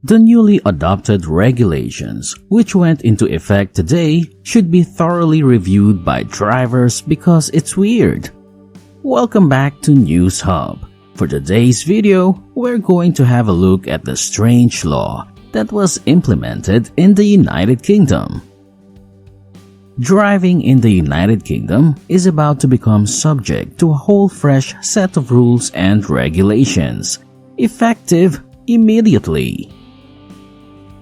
The newly adopted regulations, which went into effect today, should be thoroughly reviewed by drivers because it's weird. Welcome back to News Hub. For today's video, we're going to have a look at the strange law that was implemented in the United Kingdom. Driving in the United Kingdom is about to become subject to a whole fresh set of rules and regulations, effective immediately.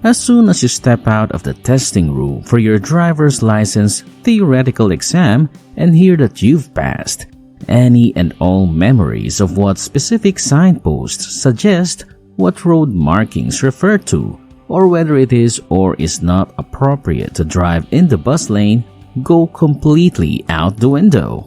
As soon as you step out of the testing room for your driver's license theoretical exam and hear that you've passed, any and all memories of what specific signposts suggest, what road markings refer to, or whether it is or is not appropriate to drive in the bus lane go completely out the window.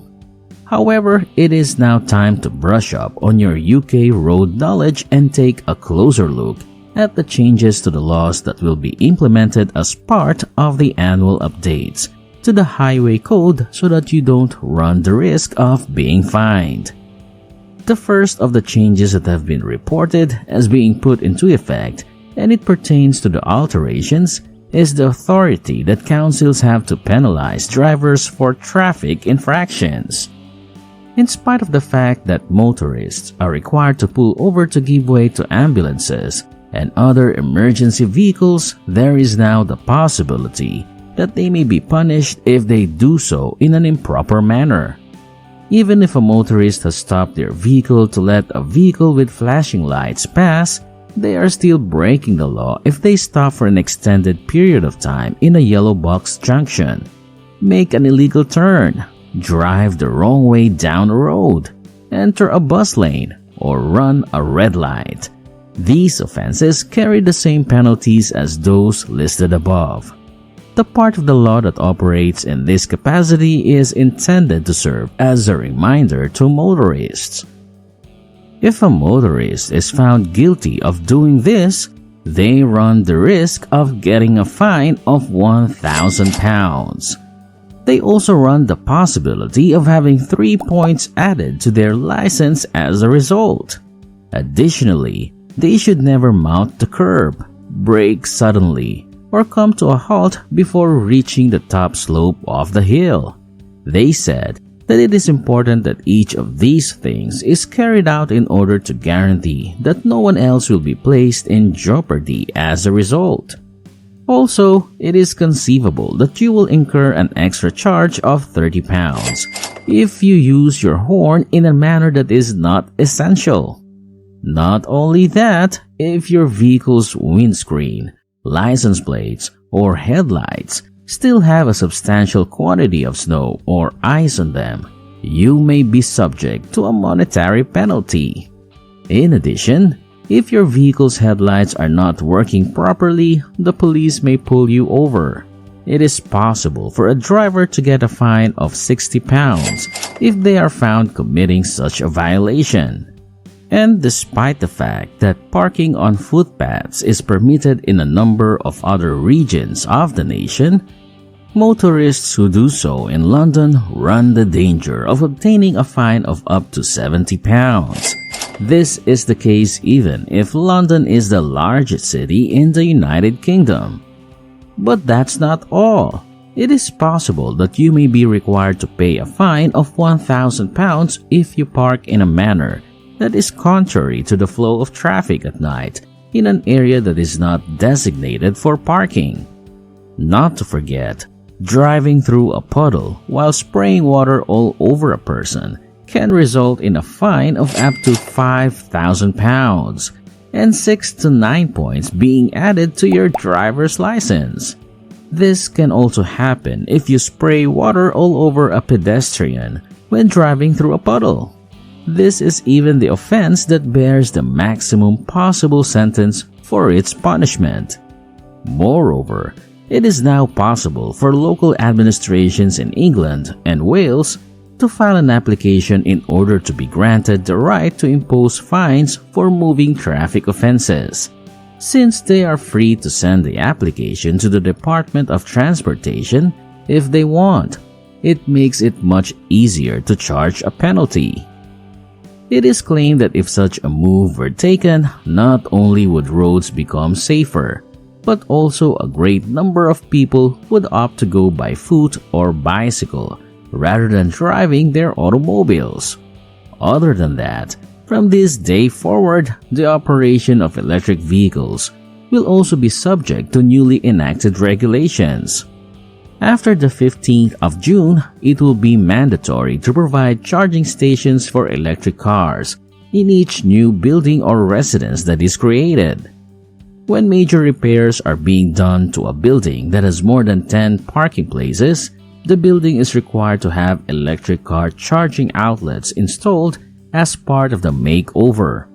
However, it is now time to brush up on your UK road knowledge and take a closer look at the changes to the laws that will be implemented as part of the annual updates to the highway code so that you don't run the risk of being fined. The first of the changes that have been reported as being put into effect, and it pertains to the alterations, is the authority that councils have to penalize drivers for traffic infractions. In spite of the fact that motorists are required to pull over to give way to ambulances and other emergency vehicles, there is now the possibility that they may be punished if they do so in an improper manner. Even if a motorist has stopped their vehicle to let a vehicle with flashing lights pass, they are still breaking the law if they stop for an extended period of time in a yellow box junction, make an illegal turn, drive the wrong way down a road, enter a bus lane, or run a red light. These offenses carry the same penalties as those listed above. The part of the law that operates in this capacity is intended to serve as a reminder to motorists. If a motorist is found guilty of doing this, they run the risk of getting a fine of £1,000. They also run the possibility of having 3 points added to their license as a result. Additionally, they should never mount the curb, brake suddenly, or come to a halt before reaching the top slope of the hill. They said that it is important that each of these things is carried out in order to guarantee that no one else will be placed in jeopardy as a result. Also, it is conceivable that you will incur an extra charge of £30 if you use your horn in a manner that is not essential. Not only that, if your vehicle's windscreen, license plates, or headlights still have a substantial quantity of snow or ice on them, you may be subject to a monetary penalty. In addition, if your vehicle's headlights are not working properly, the police may pull you over. It is possible for a driver to get a fine of £60 if they are found committing such a violation. And despite the fact that parking on footpaths is permitted in a number of other regions of the nation, motorists who do so in London run the danger of obtaining a fine of up to £70. This is the case even if London is the largest city in the United Kingdom. But that's not all. It is possible that you may be required to pay a fine of £1,000 if you park in a manner that is contrary to the flow of traffic at night in an area that is not designated for parking. Not to forget, driving through a puddle while spraying water all over a person can result in a fine of up to £5,000 and 6 to 9 points being added to your driver's license. This can also happen if you spray water all over a pedestrian when driving through a puddle. This is even the offense that bears the maximum possible sentence for its punishment. Moreover, it is now possible for local administrations in England and Wales to file an application in order to be granted the right to impose fines for moving traffic offenses. Since they are free to send the application to the Department of Transportation if they want, it makes it much easier to charge a penalty. It is claimed that if such a move were taken, not only would roads become safer, but also a great number of people would opt to go by foot or bicycle rather than driving their automobiles. Other than that, from this day forward, the operation of electric vehicles will also be subject to newly enacted regulations. After the 15th of June, it will be mandatory to provide charging stations for electric cars in each new building or residence that is created. When major repairs are being done to a building that has more than 10 parking places, the building is required to have electric car charging outlets installed as part of the makeover.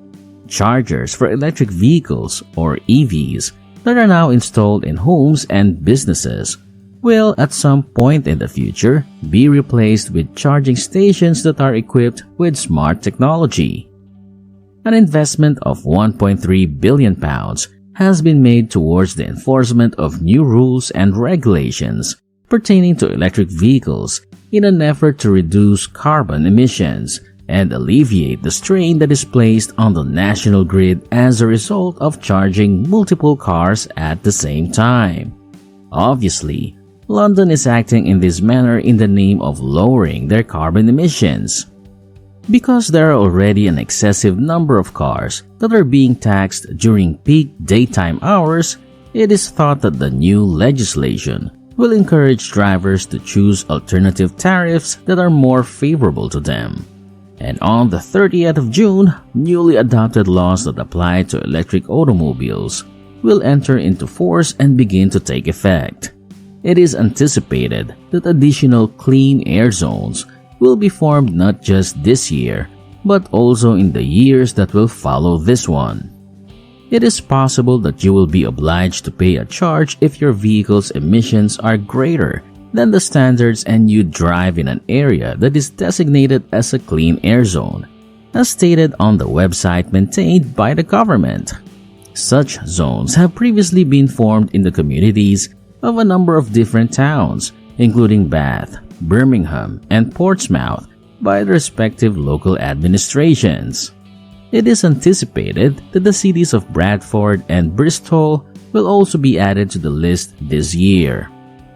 Chargers for electric vehicles, or EVs, that are now installed in homes and businesses will at some point in the future be replaced with charging stations that are equipped with smart technology. An investment of £1.3 billion has been made towards the enforcement of new rules and regulations pertaining to electric vehicles in an effort to reduce carbon emissions and alleviate the strain that is placed on the national grid as a result of charging multiple cars at the same time. Obviously, London is acting in this manner in the name of lowering their carbon emissions. Because there are already an excessive number of cars that are being taxed during peak daytime hours, it is thought that the new legislation will encourage drivers to choose alternative tariffs that are more favorable to them. And on the 30th of June, newly adopted laws that apply to electric automobiles will enter into force and begin to take effect. It is anticipated that additional clean air zones will be formed not just this year, but also in the years that will follow this one. It is possible that you will be obliged to pay a charge if your vehicle's emissions are greater than the standards and you drive in an area that is designated as a clean air zone, as stated on the website maintained by the government. Such zones have previously been formed in the communities of a number of different towns, including Bath, Birmingham, and Portsmouth, by the respective local administrations. It is anticipated that the cities of Bradford and Bristol will also be added to the list this year.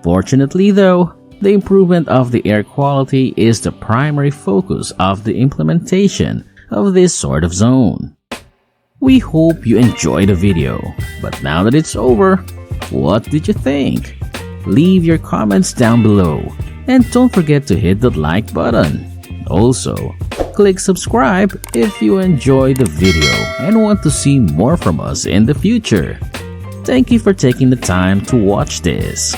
Fortunately, though, the improvement of the air quality is the primary focus of the implementation of this sort of zone. We hope you enjoyed the video, but now that it's over, what did you think? Leave your comments down below and don't forget to hit the like button. Also, click subscribe if you enjoyed the video and want to see more from us in the future. Thank you for taking the time to watch this.